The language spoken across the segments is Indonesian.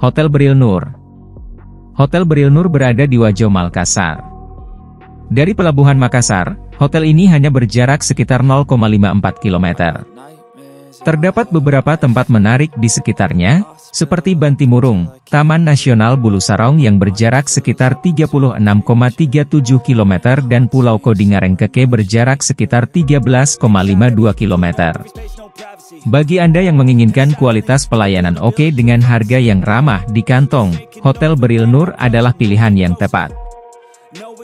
Hotel Beril Nur. Hotel Beril Nur berada di Wajo, Makassar. Dari Pelabuhan Makassar, hotel ini hanya berjarak sekitar 0,54 km. Terdapat beberapa tempat menarik di sekitarnya, seperti Bantimurung, Taman Nasional Bulu Sarong yang berjarak sekitar 36,37 km dan Pulau Kodingarengkeke berjarak sekitar 13,52 km. Bagi Anda yang menginginkan kualitas pelayanan oke dengan harga yang ramah di kantong, Hotel Beril Nur adalah pilihan yang tepat.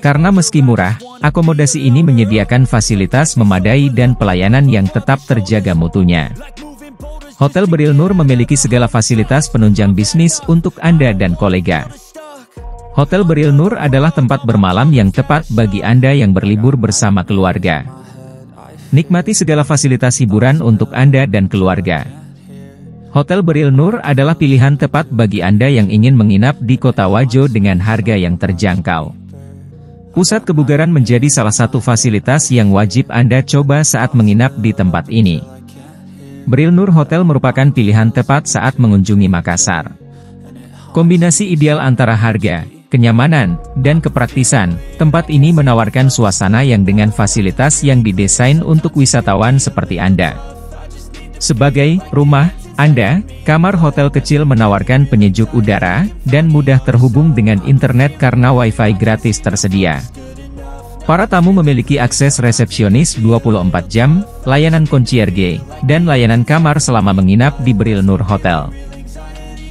Karena meski murah, akomodasi ini menyediakan fasilitas memadai dan pelayanan yang tetap terjaga mutunya. Hotel Beril Nur memiliki segala fasilitas penunjang bisnis untuk Anda dan kolega. Hotel Beril Nur adalah tempat bermalam yang tepat bagi Anda yang berlibur bersama keluarga. Nikmati segala fasilitas hiburan untuk Anda dan keluarga. Hotel Beril Nur adalah pilihan tepat bagi Anda yang ingin menginap di Kota Wajo dengan harga yang terjangkau. Pusat kebugaran menjadi salah satu fasilitas yang wajib Anda coba saat menginap di tempat ini. Beril Nur Hotel merupakan pilihan tepat saat mengunjungi Makassar. Kombinasi ideal antara harga, kenyamanan, dan kepraktisan, tempat ini menawarkan suasana yang dengan fasilitas yang didesain untuk wisatawan seperti Anda. Sebagai rumah Anda, kamar hotel kecil menawarkan penyejuk udara, dan mudah terhubung dengan internet karena Wi-Fi gratis tersedia. Para tamu memiliki akses resepsionis 24 jam, layanan concierge, dan layanan kamar selama menginap di Beril Nur Hotel.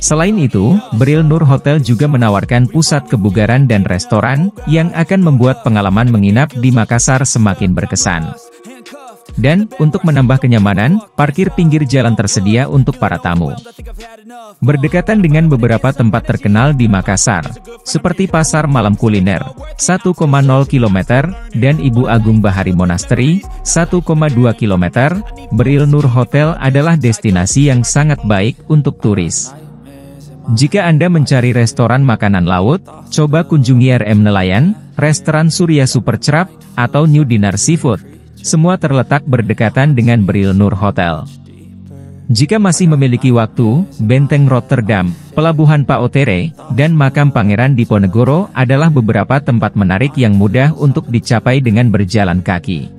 Selain itu, Beril Nur Hotel juga menawarkan pusat kebugaran dan restoran, yang akan membuat pengalaman menginap di Makassar semakin berkesan. Dan, untuk menambah kenyamanan, parkir pinggir jalan tersedia untuk para tamu. Berdekatan dengan beberapa tempat terkenal di Makassar, seperti Pasar Malam Kuliner, 1,0 km, dan Ibu Agung Bahari Monastery, 1,2 km, Beril Nur Hotel adalah destinasi yang sangat baik untuk turis. Jika Anda mencari restoran makanan laut, coba kunjungi RM Nelayan, Restoran Surya Super Cerap, atau New Dinar Seafood. Semua terletak berdekatan dengan Beril Nur Hotel. Jika masih memiliki waktu, Benteng Rotterdam, Pelabuhan Paotere, dan Makam Pangeran Diponegoro adalah beberapa tempat menarik yang mudah untuk dicapai dengan berjalan kaki.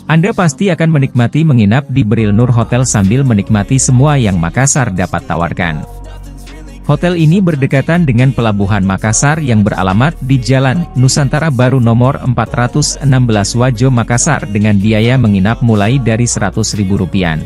Anda pasti akan menikmati menginap di Beril Nur Hotel sambil menikmati semua yang Makassar dapat tawarkan. Hotel ini berdekatan dengan Pelabuhan Makassar yang beralamat di Jalan Nusantara Baru nomor 416 Wajo, Makassar dengan biaya menginap mulai dari Rp100.000.